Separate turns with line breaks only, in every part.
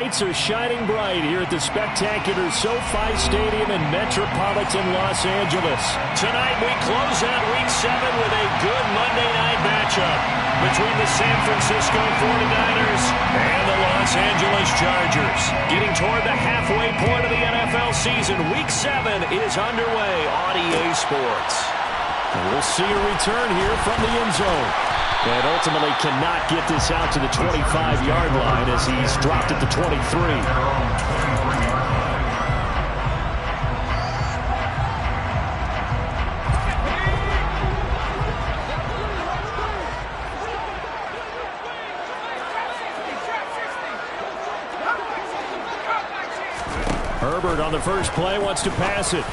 Lights are shining bright here at the spectacular SoFi Stadium in metropolitan Los Angeles. Tonight we close out Week 7 with a good Monday night matchup between the San Francisco 49ers and the Los Angeles Chargers. Getting toward the halfway point of the NFL season, Week 7 is underway on EA Sports. And we'll see a return here from the end zone. And ultimately cannot get this out to the 25-yard line as he's dropped at the 23. Herbert on the first play wants to pass it.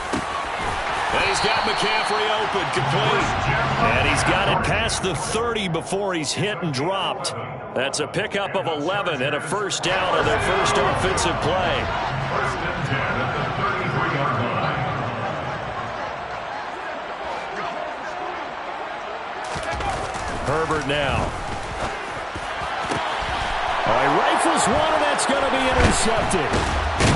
And he's got McCaffrey open, complete. And he's got it past the 30 before he's hit and dropped. That's a pickup of 11 and a first down on their first offensive play.
First and 10 at the 33-yard line.
Herbert now. Oh, he rifles one, and that's going to be intercepted.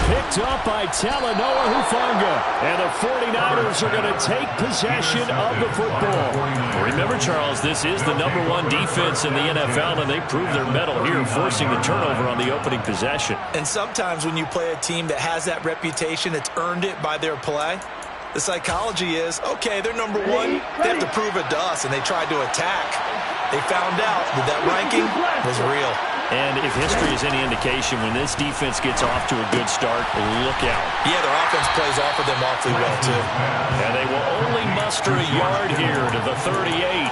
Picked up by Talanoa Hufanga. And the 49ers are going to take possession of the football. Remember, Charles, this is the #1 defense in the NFL, and they proved their mettle here, forcing the turnover on the opening possession.
And sometimes when you play a team that has that reputation, it's earned it by their play. The psychology is, okay, they're #1. They have to prove it to us, and they tried to attack. They found out that that ranking was real.
And if history is any indication, when this defense gets off to a good start, look out.
Yeah, their offense plays off of them awfully well, too.
And they will only muster a yard here to the 38.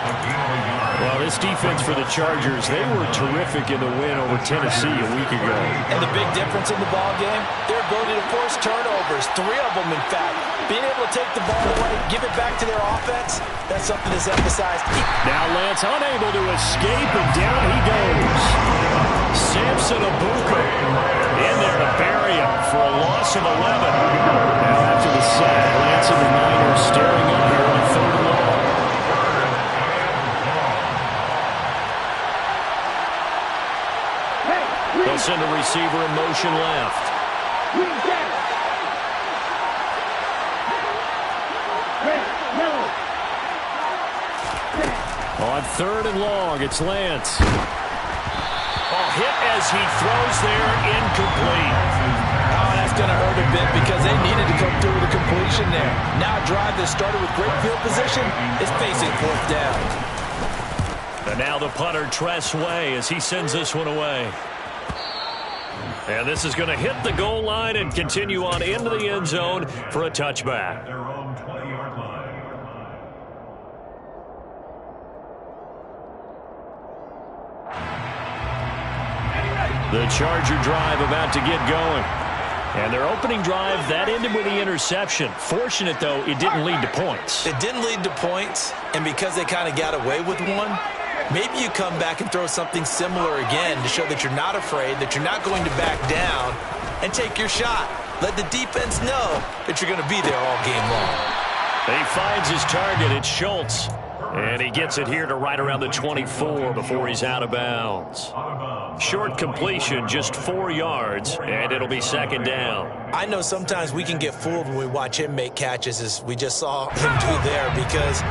Well, this defense for the Chargers, they were terrific in the win over Tennessee a week ago.
And the big difference in the ball game, their ability to force turnovers, 3 of them, in fact. Being able to take the ball away, give it back to their offense, that's something that's emphasized.
Now Lance unable to escape, and down he goes. Samson Abuka in there to bury him for a loss of 11. Now after the sack, Lance and the Niners staring up here on 3rd and long. They'll send a receiver in motion left. On 3rd and long, it's Lance. Hit as he throws there, incomplete.
Oh, that's going to hurt a bit because they needed to come through with a completion there. Now a drive that started with great field position is facing 4th down.
And now the punter, Tress Way, as he sends this one away. And this is going to hit the goal line and continue on into the end zone for a touchback.
Their own 20-yard line.
The Charger drive about to get going. And their opening drive, that ended with the interception. Fortunate, though, it didn't lead to points.
It didn't lead to points, and because they kind of got away with one, maybe you come back and throw something similar again to show that you're not afraid, that you're not going to back down, and take your shot. Let the defense know that you're going to be there all game long.
He finds his target. It's Schultz. And he gets it here to right around the 24 before he's out of bounds. Short completion, just 4 yards, and it'll be 2nd down.
I know sometimes we can get fooled when we watch him make catches, as we just saw him do there, because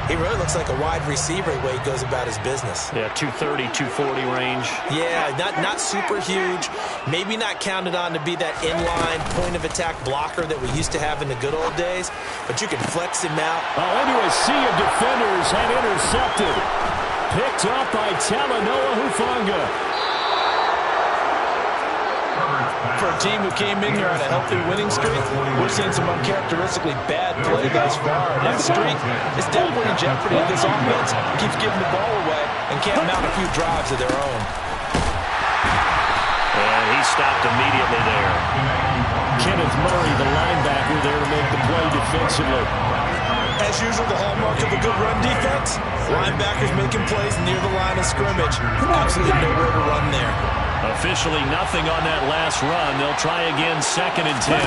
he really looks like a wide receiver the way he goes about his business.
Yeah, 230, 240 range.
Yeah, not super huge. Maybe not counted on to be that inline point-of-attack blocker that we used to have in the good old days, but you can flex him out.
Into a sea of defenders and intercepted. Picked up by Talanoa Hufanga.
For a team who came in here on a healthy winning streak, we're seeing some uncharacteristically bad play thus far. And that streak is definitely in jeopardy if this offense keeps giving the ball away and can't mount a few drives of their own.
And he stopped immediately there. Kenneth Murray, the linebacker, there to make the play defensively.
As usual, the hallmark of a good run defense, linebackers making plays near the line of scrimmage. Absolutely nowhere to run there.
Officially nothing on that last run. They'll try again, 2nd and 10.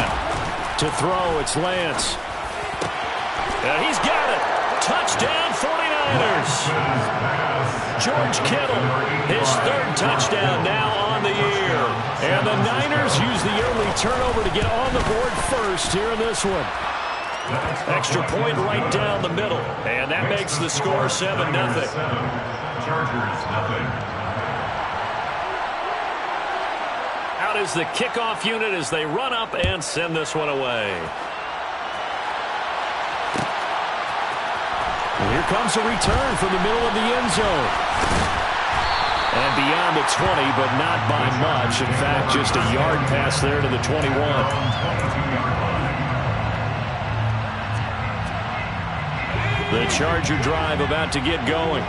To throw, it's Lance. And he's got it. Touchdown, 49ers. George Kittle, his 3rd touchdown now on on the year. And the Niners use the early turnover to get on the board first here in this one. Extra point right down the middle. And that makes the score 7-0.
Chargers, nothing.
Out is the kickoff unit as they run up and send this one away. Here comes a return from the middle of the end zone. And beyond the 20, but not by much. In fact, just a yard pass there to the 21. The Charger drive about to get going.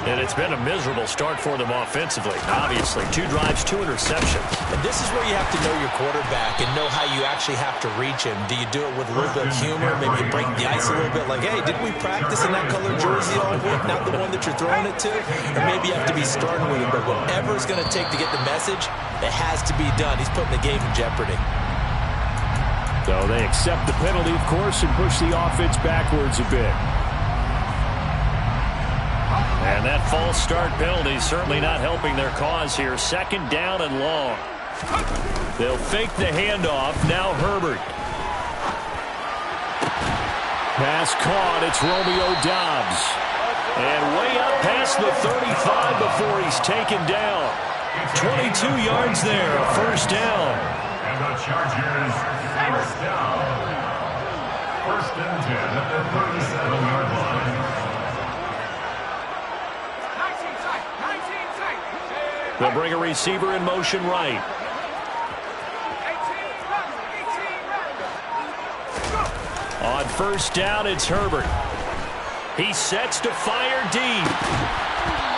And it's been a miserable start for them offensively. Obviously, 2 drives, 2 interceptions.
And this is where you have to know your quarterback and know how you actually have to reach him. Do you do it with a little bit of humor? Maybe you break the ice a little bit like, hey, didn't we practice in that color jersey all week? Not the one that you're throwing it to? Or maybe you have to be stern with him. But whatever it's going to take to get the message, it has to be done. He's putting the game in jeopardy.
So they accept the penalty, of course, and push the offense backwards a bit. And that false start penalty certainly not helping their cause here. 2nd down and long. They'll fake the handoff. Now Herbert. Pass caught. It's Romeo Doubs. And way up past the 35 before he's taken down. 22 yards there. A 1st down.
And the Chargers, 1st down. 1st and 10 at the 37-yard line.
They'll bring a receiver in motion right. On 1st down, it's Herbert. He sets to fire deep.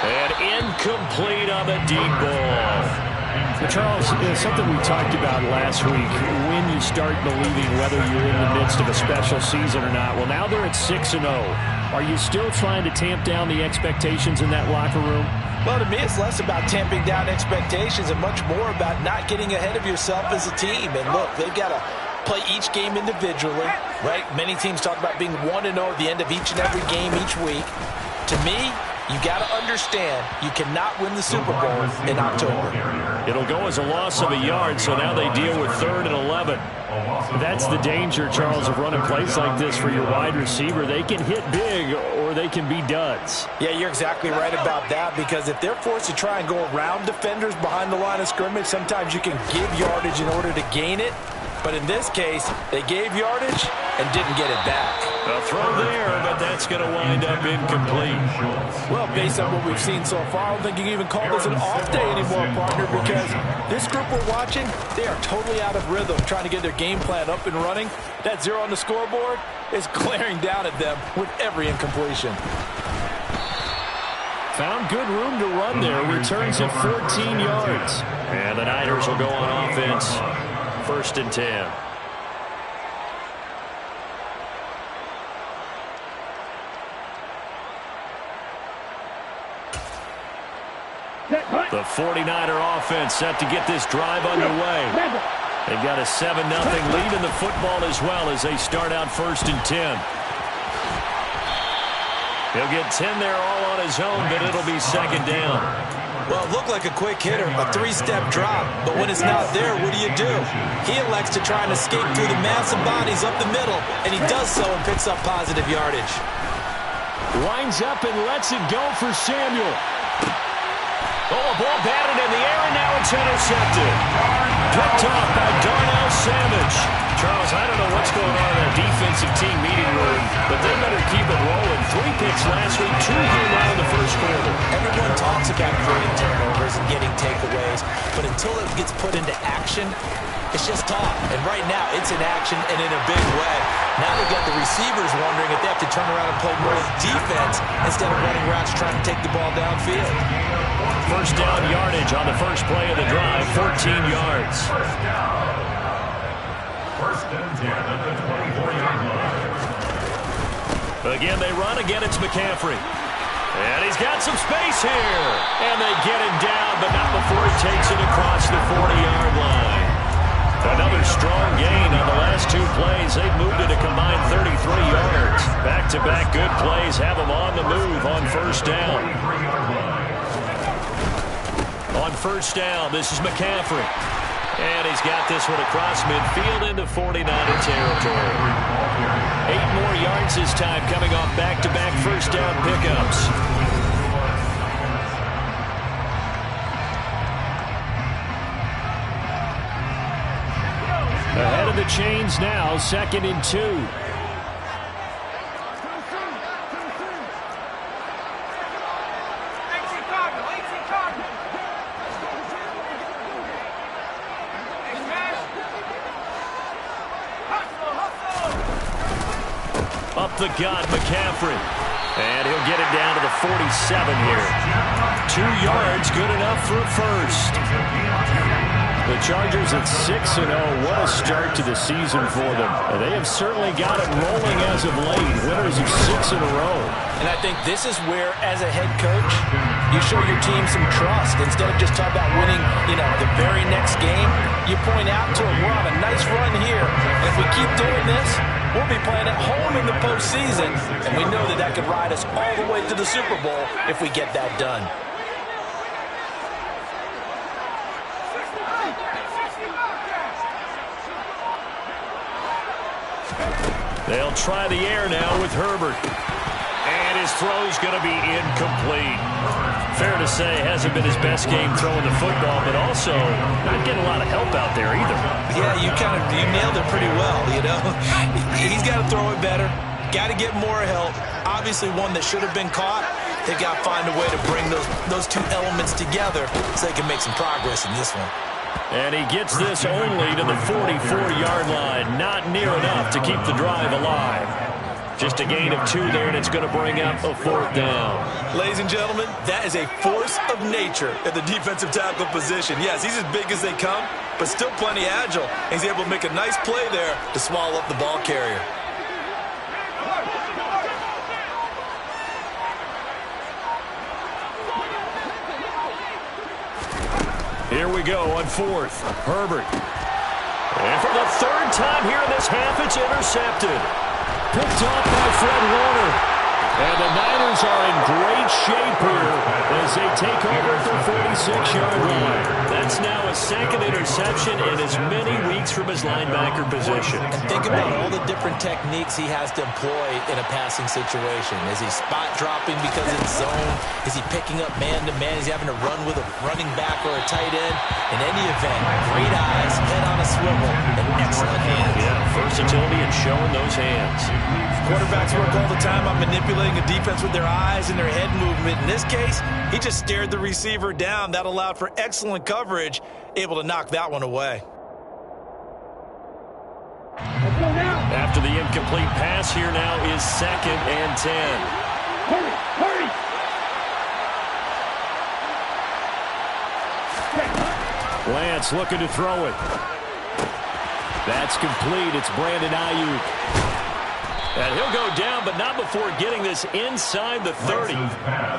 And incomplete on the deep ball.
Charles, something we talked about last week, when you start believing whether you're in the midst of a special season or not. Well, now they're at 6-0. Are you still trying to tamp down the expectations in that locker room?
Well, to me, it's less about tamping down expectations and much more about not getting ahead of yourself as a team. And look, they've got to play each game individually, right? Many teams talk about being 1-0 at the end of each and every game each week. To me, you got to understand you cannot win the Super Bowl in October.
It'll go as a loss of a yard, so now they deal with 3rd and 11.
That's the danger, Charles, of running plays like this for your wide receiver. They can hit big or they can be duds.
Yeah, you're exactly right about that, because if they're forced to try and go around defenders behind the line of scrimmage, sometimes you can give yardage in order to gain it. But in this case, they gave yardage and didn't get it back.
A throw there, but that's going to wind up incomplete.
Well, based on what we've seen so far, I don't think you can even call this an off day anymore, partner, because this group we're watching, they are totally out of rhythm, trying to get their game plan up and running. That 0 on the scoreboard is glaring down at them with every incompletion.
Found good room to run there. Returns at 14 yards.
And the Niners will go on offense. 1st and 10. The 49er offense set to get this drive underway. They've got a 7-0 lead in the football as well as they start out 1st and 10. He'll get 10 there all on his own, but it'll be 2nd down.
Well, it looked like a quick hitter, a 3-step drop, but when it's not there, what do? He elects to try and escape through the massive bodies up the middle, and he does so and picks up positive yardage.
Winds up and lets it go for Samuel.
Oh, a ball batted in the air, and now it's intercepted. Picked off by Darnell Savage. Charles, I don't know what's going on in that defensive team meeting room, but they better keep it rolling. 3 picks last week, 2 here now in the 1st quarter.
Everyone talks about creating turnovers and getting takeaways, but until it gets put into action, it's just talk. And right now, it's in action and in a big way. Now we've got the receivers wondering if they have to turn around and play more defense instead of running routes trying to take the ball downfield.
1st down yardage on the first play of the drive, 14 yards.
1st down. 1st and 10 at the 24-yard line.
Again, they run. Again, it's McCaffrey. And he's got some space here. And they get him down, but not before he takes it across the 40-yard line. Another strong gain on the last 2 plays. They've moved it a combined 33 yards. Back-to-back good plays have them on the move on 1st down. On first down. This is McCaffrey. And he's got this one across midfield into 49er territory. 8 more yards this time coming off back-to-back first down pickups. Ahead of the chains now, 2nd and 2. Up the gut, McCaffrey. And he'll get it down to the 47 here. 2 yards, good enough for a first. The Chargers at 6-0. What a start to the season for them. And they have certainly got it rolling as of late. Winners of 6 in a row.
And I think this is where, as a head coach, you show your team some trust. Instead of just talking about winning, the very next game, you point out to them, we're on a nice run here. And if we keep doing this, we'll be playing at home in the postseason. And we know that could ride us all the way to the Super Bowl if we get that done.
They'll try the air now with Herbert. And his throw's going to be incomplete. Fair to say, hasn't been his best game throwing the football, but also not getting a lot of help out there either.
Yeah, you nailed it pretty well, He's got to throw it better. Got to get more help. Obviously one that should have been caught. They've got to find a way to bring those two elements together so they can make some progress in this one.
And he gets this only to the 44-yard line. Not near enough to keep the drive alive. Just a gain of 2 there, and it's going to bring up a 4th down.
Ladies and gentlemen, that is a force of nature at the defensive tackle position. Yes, he's as big as they come, but still plenty agile. He's able to make a nice play there to swallow up the ball carrier.
Here we go on 4th. Herbert. And for the 3rd time here in this half, it's intercepted. Picked off by Fred Warner. And the Niners are in great shape here as they take over at their 46-yard line. That's now a 2nd interception in as many weeks from his linebacker position.
And think about all the different techniques he has to employ in a passing situation. Is he spot dropping because it's zone? Is he picking up man-to-man? Is he having to run with a running back or a tight end? In any event, great eyes, head on a swivel, and excellent hands.
Yeah, versatility and showing those hands.
Quarterbacks work all the time on manipulating a defense with their eyes and their head movement. In this case, he just stared the receiver down. That allowed for excellent coverage, able to knock that one away.
After the incomplete pass, here now is 2nd and 10.
Hurry, hurry!
Lance looking to throw it. That's complete. It's Brandon Ayuk. And he'll go down, but not before getting this inside the 30.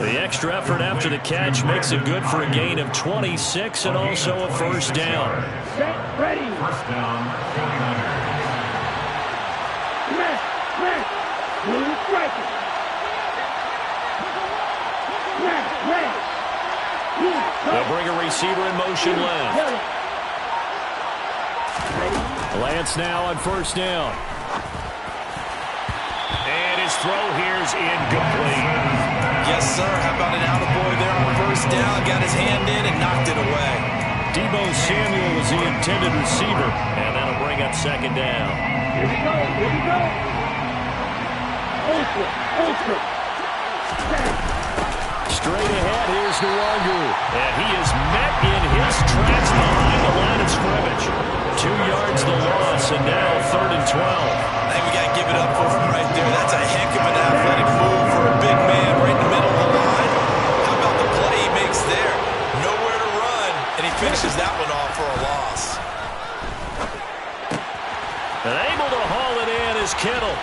The extra effort after the catch makes it good for a gain of 26 and also a first down.
Set, ready.
First down, 49ers.
Smash, smash. Blue striker. Smash, ready.
They'll bring a receiver in motion left. Lance now on first down. And his throw here's incomplete.
Yes, sir. How about an attaboy there on first down? Got his hand in and knocked it away.
Deebo Samuel was the intended receiver, and that'll bring up 2nd down.
Here we go, here we go. Ultra, ultra.
Straight ahead, here's Nwangu. And he is met in his tracks behind the line of scrimmage. 2 yards the loss, and now 3rd and 12.
I think we got to give it up for him right there. That's a heck of an athletic move for a big man right in the middle of the line. How about the play he makes there? Nowhere to run, and he finishes that one off for a loss.
And able to haul it in is Kittle.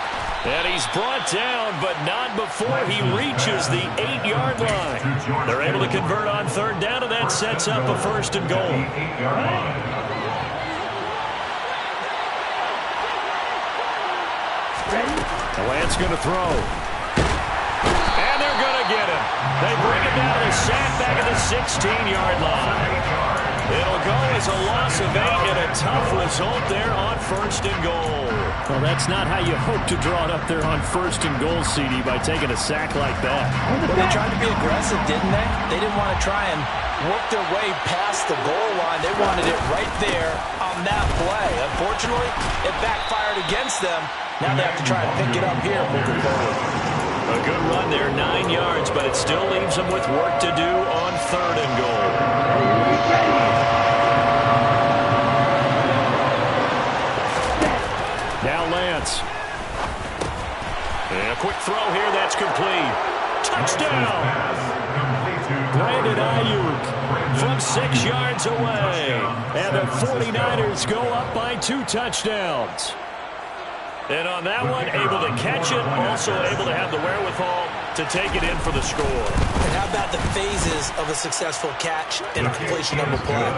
And he's brought down, but not before he reaches the 8-yard line. They're able to convert on 3rd down, and that sets up a 1st and goal.
8-yard line.
Lance going to throw. And they're going to get him. They bring him down to the sack back at the 16-yard line. It'll go as a loss of 8 and a tough result there on 1st and goal.
Well, that's not how you hope to draw it up there on 1st and goal, CD, by taking a sack like that.
Well, they tried to be aggressive, didn't they? They didn't want to try and work their way past the goal line. They wanted it right there on that play. Unfortunately, it backfired against them. Now they have to try and pick it up here moving forward.
A good run there, 9 yards, but it still leaves them with work to do on 3rd and goal.
Now Lance.
And a quick throw here, that's complete. Touchdown! Brandon Ayuk from 6 yards away. And the 49ers go up by 2 touchdowns. And on that one, able to catch it, also able to have the wherewithal to take it in for the score.
And how about the phases of a successful catch and a completion of a play?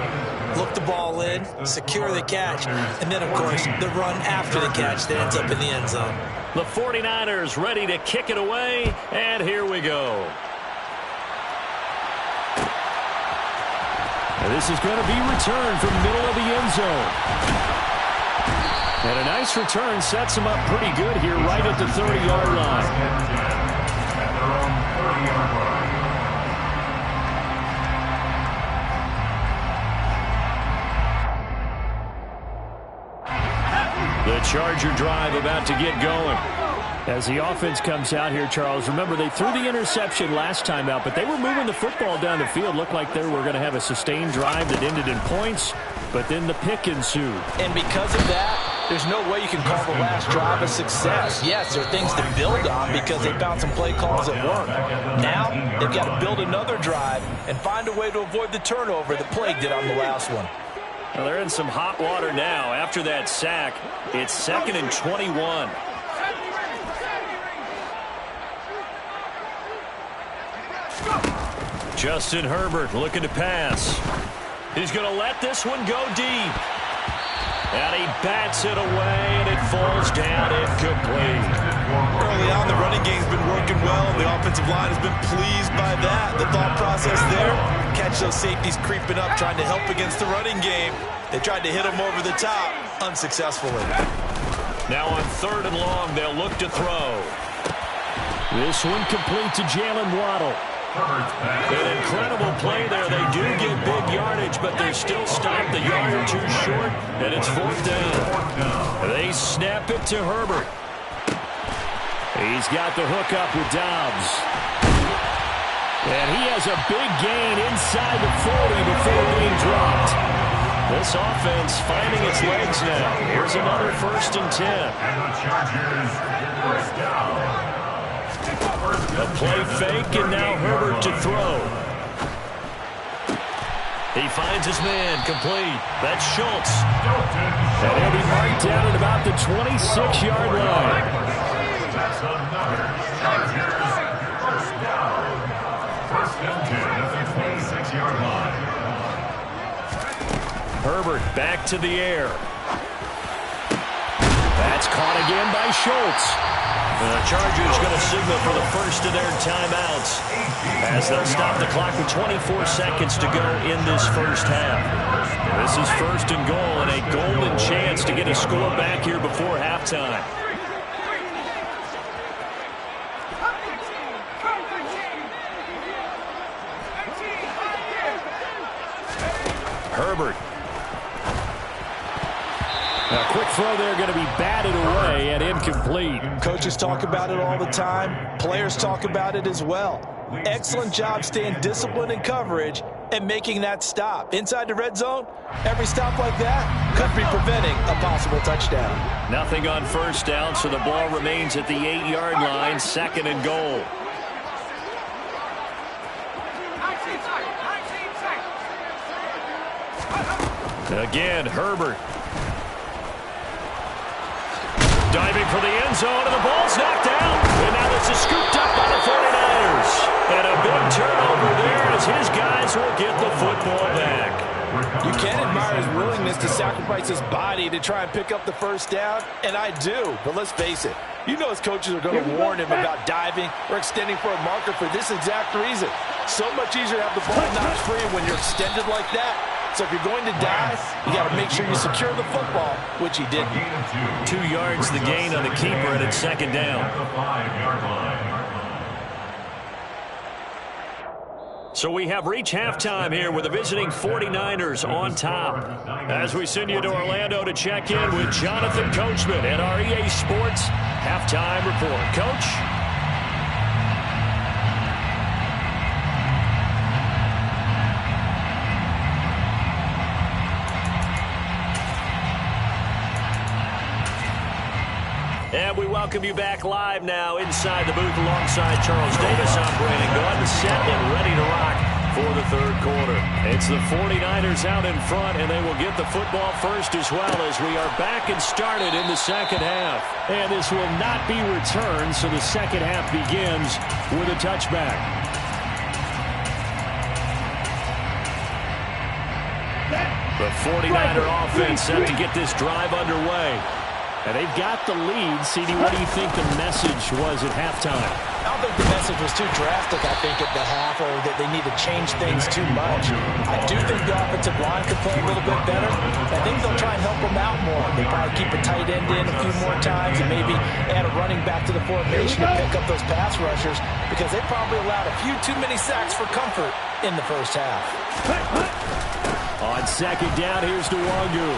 Look the ball in, secure the catch, and then, of course, the run after the catch that ends up in the end zone.
The 49ers ready to kick it away, and here we go.
And this is going to be returned from middle of the end zone. And a nice return sets him up pretty good here right at the 30-yard line.
At their own 30-yard line.
The Charger drive about to get going.
As the offense comes out here, Charles, remember they threw the interception last time out, but they were moving the football down the field. Looked like they were going to have a sustained drive that ended in points, but then the pick ensued.
And because of that, there's no way you can call the last drive a success. Yes, there are things to build on because they found some play calls that work. Now, they've got to build another drive and find a way to avoid the turnover that plagued it on the last one.
Well, they're in some hot water now. After that sack, it's 2nd and 21. Justin Herbert looking to pass. He's going to let this one go deep. And he bats it away, and it falls down incomplete.
Early on, the running game's been working well. The offensive line has been pleased by that. The thought process there, catch those safeties creeping up, trying to help against the running game. They tried to hit them over the top, unsuccessfully.
Now on 3rd and long, they'll look to throw.
This one complete to Jalen Waddle.
An incredible play there. They do get big yardage, but they're still stopped a yard or 2 short, and it's 4th down. They snap it to Herbert.
He's got the hook up with Dobbs. And he has a big gain inside the 40 before being dropped. This offense finding its legs now. Here's another 1st and 10.
And the Chargers, 1st down.
A play fake, and now Herbert to throw. He finds his man, complete. That's Schultz.
And he'll be marked down at about the 26-yard line.
That's another Chargers 1st down. 1st and 10 at the 26-yard line.
Herbert back to the air. That's caught again by Schultz. The Chargers going to signal for the first of their timeouts as they'll stop the clock with 24 seconds to go in this first half. This is 1st and goal and a golden chance to get a score back here before halftime. Herbert.
A quick throw there going to be batted away and incomplete.
Coaches talk about it all the time. Players talk about it as well. Excellent job staying disciplined in coverage and making that stop. Inside the red zone, every stop like that could be preventing a possible touchdown.
Nothing on 1st down, so the ball remains at the 8-yard line, 2nd and goal. Again, Herbert. Diving for the end zone, and the ball's knocked out. And now this is scooped up by the 49ers. And a big turnover there as his guys will get the football back.
You can admire his willingness to sacrifice his body to try and pick up the 1st down, and I do. But let's face it, you know his coaches are going to warn him about diving or extending for a marker for this exact reason. So much easier to have the ball knocked free when you're extended like that So if you're going to die, you got to make sure you secure the football, which he didn't.
2 yards the gain on the keeper, and it's second down.
At the 5-yard line.
So we have reached halftime here with the visiting 49ers on top. As we send you to Orlando to check in with Jonathan Coachman at our EA Sports Halftime Report. Coach? And we welcome you back live now inside the booth alongside Charles Davis operating gun, set and ready to rock for the third quarter. It's the 49ers out in front, and they will get the football first as well as we are back and started in the second half. And this will not be returned, so the second half begins with a touchback. The 49er offense set to get this drive underway. And they've got the lead. CD, what do you think the message was at halftime?
I don't think the message was too drastic, I think, at the half, or that they need to change things too much. I do think the offensive line could play a little bit better. I think they'll try and help them out more. They'll probably keep a tight end in a few more times and maybe add a running back to the formation to pick up those pass rushers, because they probably allowed a few too many sacks for comfort in the first half.
On second down, here's Nwangu.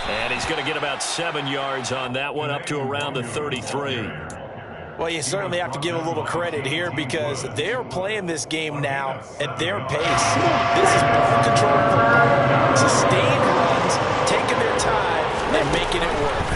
And he's going to get about 7 yards on that one, up to around the 33.
Well, you certainly have to give a little credit here because they're playing this game now at their pace. This is ball control football. Sustained runs, taking their time, and making it work.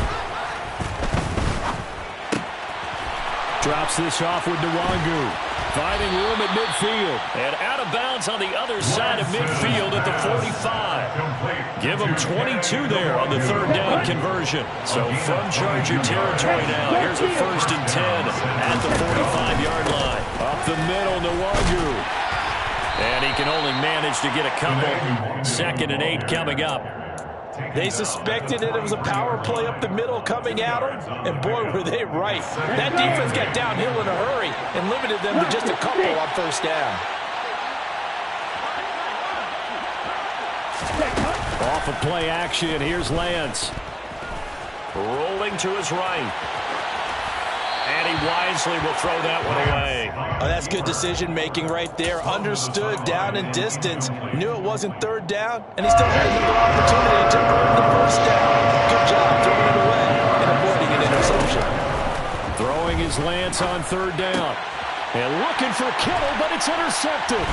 Drops this off with Nwangu. Finding room at midfield. And out of bounds on the other side of midfield at the 45. Give them 22 there on the third down conversion. So from Charger territory now, here's a 1st and 10 at the 45-yard line. Up the middle, Nwangu. And he can only manage to get a couple. 2nd and 8 coming up.
They suspected that it was a power play up the middle coming at them, and boy, were they right. That defense got downhill in a hurry and limited them to just a couple on first down.
Off of play action, here's Lance. Rolling to his right. And he wisely will throw that one away.
Oh, that's good decision-making right there. Understood down and distance. Knew it wasn't third down, and he still had another opportunity to earn the first down. Good job throwing it away and avoiding an interception.
Throwing his Lance on third down. And looking for Kittle, but it's intercepted.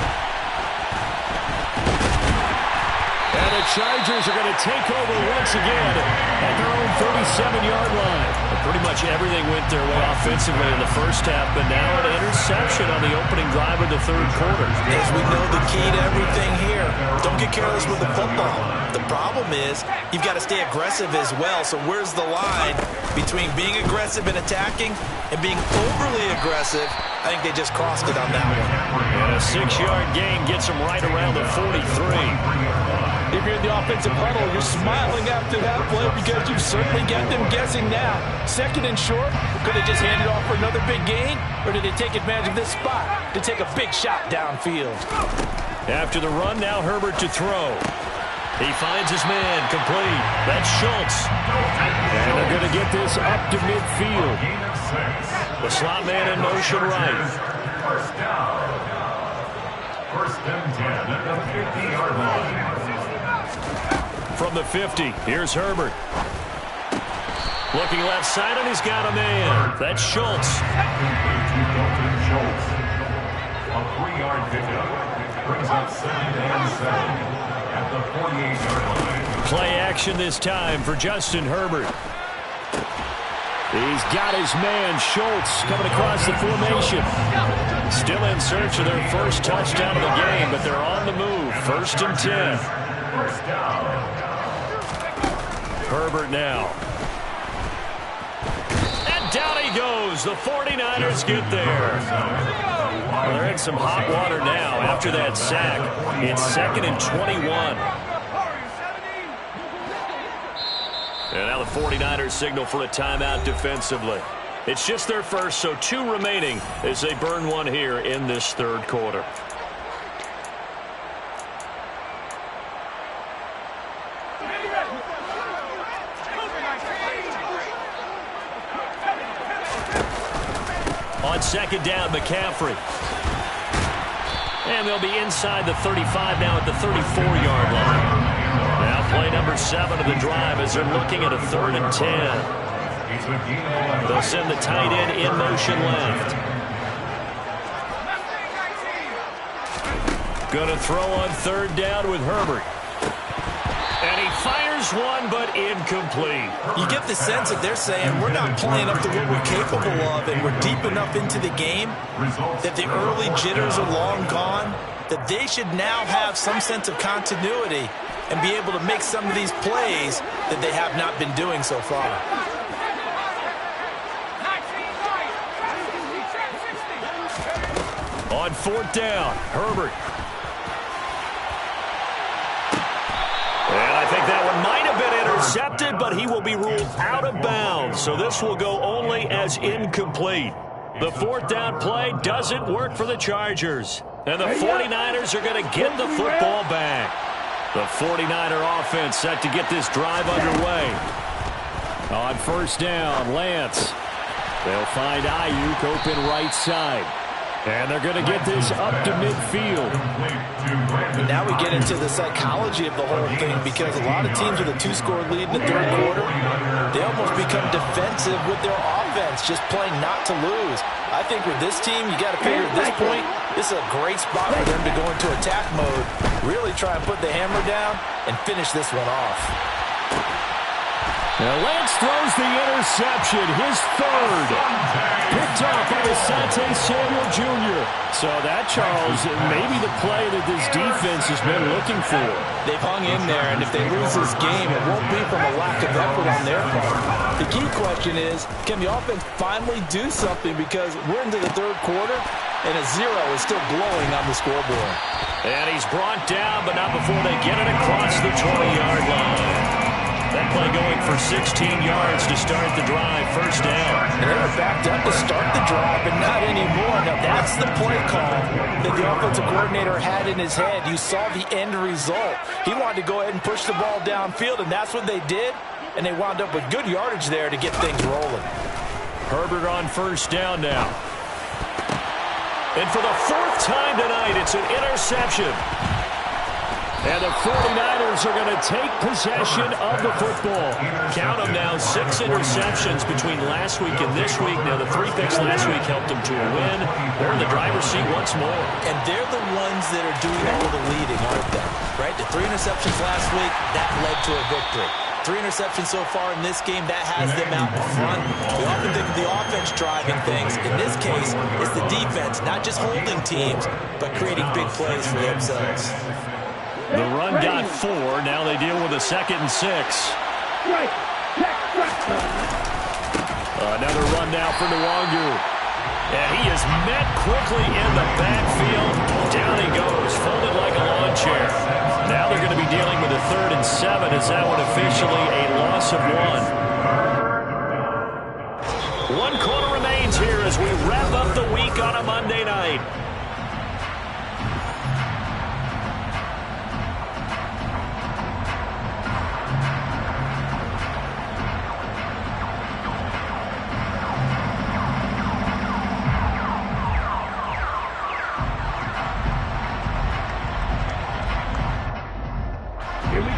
And the Chargers are going to take over once again at their own 37-yard line. And pretty much everything went their way offensively in the first half, but now an interception on the opening drive of the third quarter.
As we know, the key to everything here, don't get careless with the football. The problem is you've got to stay aggressive as well. So where's the line between being aggressive and attacking and being overly aggressive? I think they just crossed it on that one.
And a 6-yard gain gets them right around the 43.
If you're in the offensive huddle, you're smiling after that play because you've certainly got them guessing now. 2nd and short, could they just hand it off for another big gain? Or did they take advantage of this spot to take a big shot downfield?
After the run, now Herbert to throw. He finds his man, complete. That's Schultz. And they're going to get this up to midfield. The slot man in motion right.
First down. 1st and 10 at the 50-yard line.
From the 50, here's Herbert. Looking left side, and he's got a man. That's Schultz.
Schultz. A 3-yard pickup. Brings up 2nd and 7 at the 48-yard line.
Play action this time for Justin Herbert. He's got his man, Schultz, coming across the formation. Still in search of their first touchdown of the game, but they're on the move. 1st and 10.
First down.
Herbert now. And down he goes. The 49ers get there. Well, they're in some hot water now after that sack. It's 2nd and 21. And now the 49ers signal for a timeout defensively. It's just their first, so 2 remaining as they burn one here in this third quarter. On second down, McCaffrey. And they'll be inside the 35 now at the 34-yard line. Now play number 7 of the drive as they're looking at a 3rd and 10. They'll send the tight end in motion left. Going to throw on 3rd down with Herbert. And he fires one, but incomplete.
You get the sense that they're saying we're not playing up to what we're capable of, and we're deep enough into the game that the early jitters are long gone, that they should now have some sense of continuity and be able to make some of these plays that they have not been doing so far.
On 4th down, Herbert. And I think that one might have been intercepted, but he will be ruled out of bounds. So this will go only as incomplete. The 4th down play doesn't work for the Chargers. And the 49ers are going to get the football back. The 49er offense set to get this drive underway. On 1st down, Lance. They'll find Ayuk open right side. And they're going to get this up to midfield.
Now we get into the psychology of the whole thing, because a lot of teams with a 2-score lead in the 3rd quarter, they almost become defensive with their offense, just playing not to lose. I think with this team, you got to figure at this point, this is a great spot for them to go into attack mode, really try and put the hammer down and finish this one off.
Now Lance throws the interception, his 3rd. Picked off by Asante Samuel Jr. So that, Charles, may be the play that this defense has been looking for.
They've hung in there, and if they lose this game, it won't be from a lack of effort on their part. The key question is, can the offense finally do something, because we're into the 3rd quarter, and a 0 is still glowing on the scoreboard.
And he's brought down, but not before they get it across the 20-yard line. That play going for 16 yards to start the drive, 1st down.
And they were backed up to start the drive, but not anymore. Now, that's the play call that the offensive coordinator had in his head. You saw the end result. He wanted to go ahead and push the ball downfield, and that's what they did. And they wound up with good yardage there to get things rolling.
Herbert on 1st down now. And for the 4th time tonight, it's an interception. And the 49ers are going to take possession of the football. Count them now, 6 interceptions between last week and this week. Now, the 3 picks last week helped them to a win. They're in the driver's seat once more.
And they're the ones that are doing all the leading, aren't they? Right? The 3 interceptions last week, that led to a victory. 3 interceptions so far in this game, that has them out in front. We often think of the offense driving things. In this case, it's the defense, not just holding teams, but creating big plays for themselves.
The run got 4. Now they deal with a 2nd and 6. Another run now for Nwangu. And he is met quickly in the backfield. Down he goes, folded like a lawn chair. Now they're going to be dealing with a 3rd and 7. Is that one officially a loss of 1? 1 quarter remains here as we wrap up the week on a Monday night.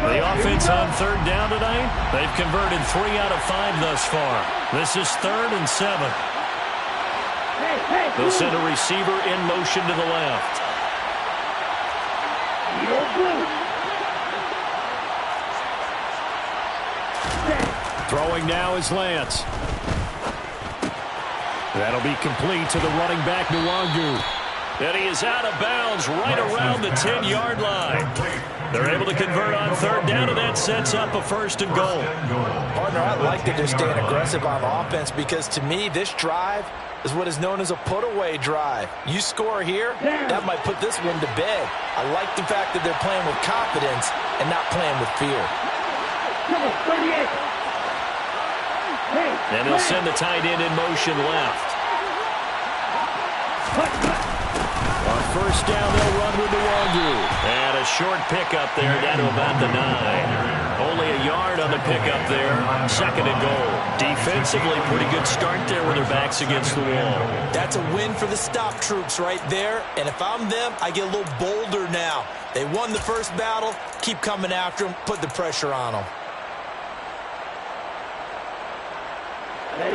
The offense on 3rd down tonight, they've converted 3 out of 5 thus far. This is 3rd and 7. They'll send a receiver in motion to the left. Throwing now is Lance. That'll be complete to the running back, Nwangu. And he is out of bounds right around the 10-yard line. They're able to convert on 3rd down, and that sets up a 1st and goal.
Partner, I like that they're staying aggressive on offense, because to me, this drive is what is known as a put-away drive. You score here, that might put this one to bed. I like the fact that they're playing with confidence and not playing with fear.
And they'll send the tight end in motion left. On 1st down, they'll run with Nwangu. And a a short pickup there down to about the 9. Only a yard on the pickup there. 2nd and goal. Defensively, pretty good start there with their backs against the wall.
That's a win for the stop troops right there. And if I'm them, I get a little bolder now. They won the first battle. Keep coming after them. Put the pressure on them.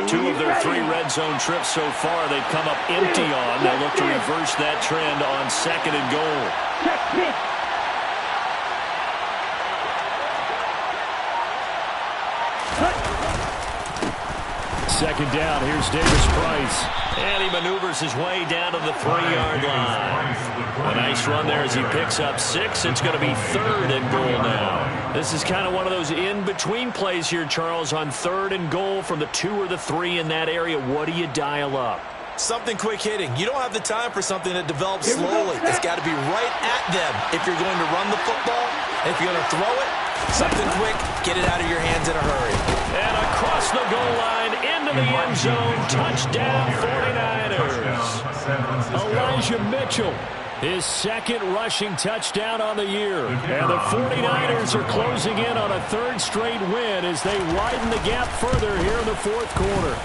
2 of their 3 red zone trips so far they've come up empty on. They'll look to reverse that trend on 2nd and goal.
2nd down. Here's Davis Price.
And he maneuvers his way down to the 3-yard line. A nice run there as he picks up 6. It's going to be 3rd and goal now. This is kind of one of those in-between plays here, Charles, on 3rd and goal from the 2 or the 3 in that area. What do you dial up?
Something quick hitting. You don't have the time for something that develops slowly. It's got to be right at them if you're going to run the football. And if you're going to throw it, something quick, get it out of your hands in a hurry.
And across the goal line, into the end zone, touchdown 49ers.
Elijah Mitchell, his 2nd rushing touchdown on the year. And the 49ers are closing in on a 3rd straight win as they widen the gap further here in the 4th quarter.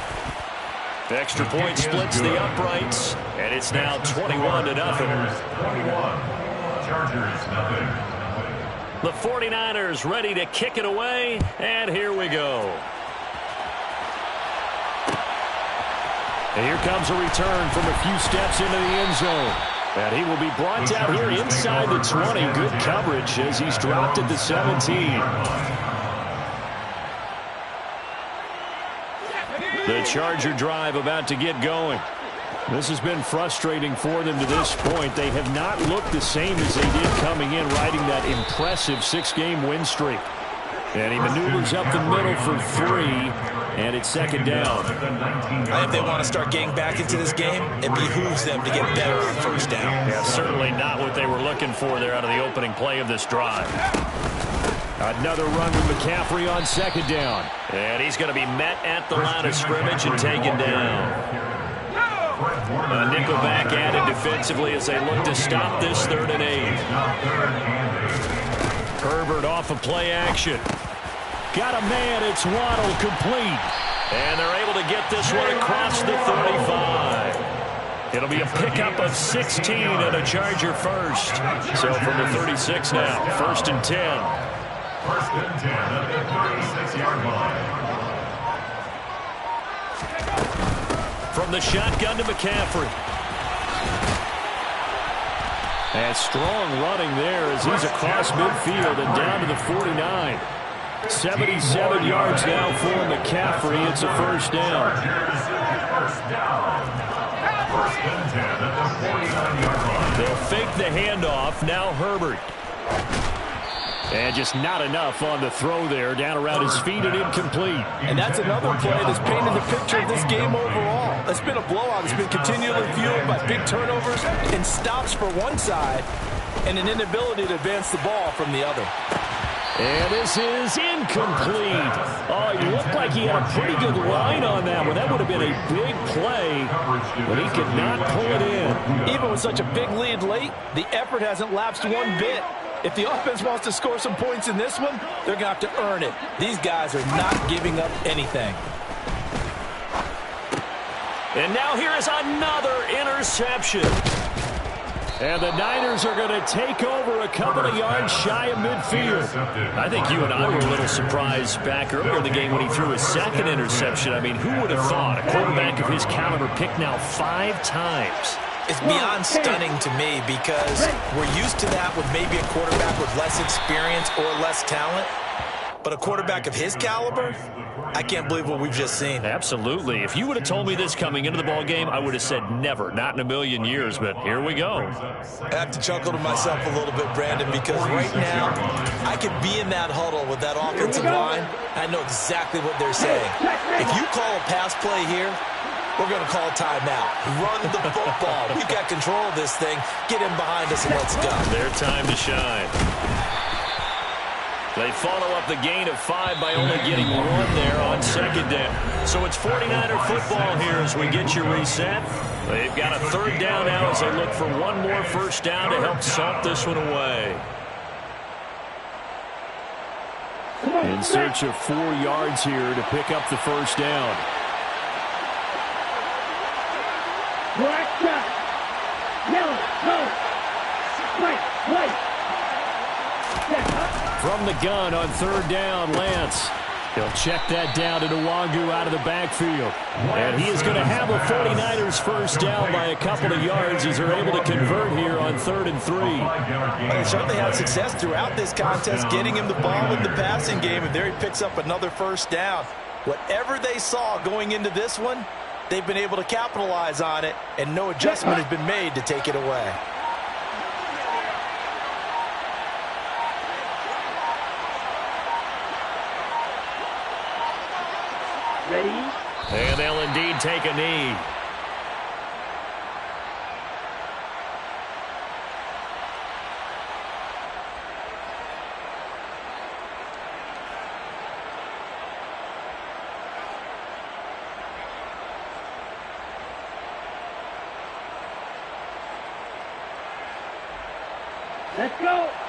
Extra point splits the uprights, and it's now 21-0.
Chargers, nothing.
The 49ers ready to kick it away, and here we go.
And here comes a return from a few steps into the end zone. And he will be brought down here inside the 20. Good coverage as he's dropped at the 17.
The Charger drive about to get going.
This has been frustrating for them to this point. They have not looked the same as they did coming in, riding that impressive 6-game win streak. And he maneuvers up the middle for 3, and it's 2nd down.
If they want to start getting back into this game, it behooves them to get better on 1st down.
Yeah, certainly not what they were looking for there out of the opening play of this drive.
Another run with McCaffrey on 2nd down.
And he's going to be met at the line of scrimmage and taken down. A nickelback added defensively as they look to stop this 3rd and 8. Herbert off of play action.
Got a man, it's Waddle, complete.
And they're able to get this one across the 35. It'll be a pickup of 16 and a Charger first. So from the 36 now, 1st and 10.
1st and 10 at the 36-yard line.
From the shotgun to McCaffrey.
And strong running there as he's across midfield and down to the 49. 77 yards now for McCaffrey. It's a 1st down.
First down. 1st and 10 at the 49-yard line.
They'll fake the handoff. Now Herbert.
And just not enough on the throw there. Down around his feet and incomplete.
And that's another play that's painted the picture of this game overall. It's been a blowout. It's been continually fueled by big turnovers and stops for one side and an inability to advance the ball from the other.
And this is incomplete. Oh, he looked like he had a pretty good line on that one. That would have been a big play, but he could not pull it in.
Even with such a big lead late, the effort hasn't lapsed one bit. If the offense wants to score some points in this one, they're going to have to earn it. These guys are not giving up anything.
And now here is another interception.
And the Niners are going to take over a couple of yards shy of midfield.
I think you and I were a little surprised back earlier in the game when he threw his 2nd interception. I mean, who would have thought a quarterback of his caliber picked now 5 times?
It's beyond stunning to me because we're used to that with maybe a quarterback with less experience or less talent. But a quarterback of his caliber, I can't believe what we've just seen.
Absolutely. If you would have told me this coming into the ball game, I would have said never, not in a million years. But here we go.
I have to chuckle to myself a little bit, Brandon, because right now I could be in that huddle with that offensive line. I know exactly what they're saying. If you call a pass play here, we're going to call timeout. Run the football. We've got control of this thing. Get in behind us and let's go.
Their time to shine. They follow up the gain of 5 by only getting 1 there on 2nd down. So it's 49er football here as we get you reset. They've got a 3rd down now as they look for one more 1st down to help salt this one away.
In search of 4 yards here to pick up the first down.
Black shot. Yellow, go. White.
From the gun on 3rd down, Lance. He'll check that down to Nwangu out of the backfield. And he is going to have a 49ers first down by a couple of yards as they're able to convert here on 3rd and 3.
Well, they certainly had success throughout this contest getting him the ball in the passing game, and there he picks up another first down. Whatever they saw going into this one, they've been able to capitalize on it, and no adjustment has been made to take it away.
Ready?
And they'll indeed take a knee.
Let's go.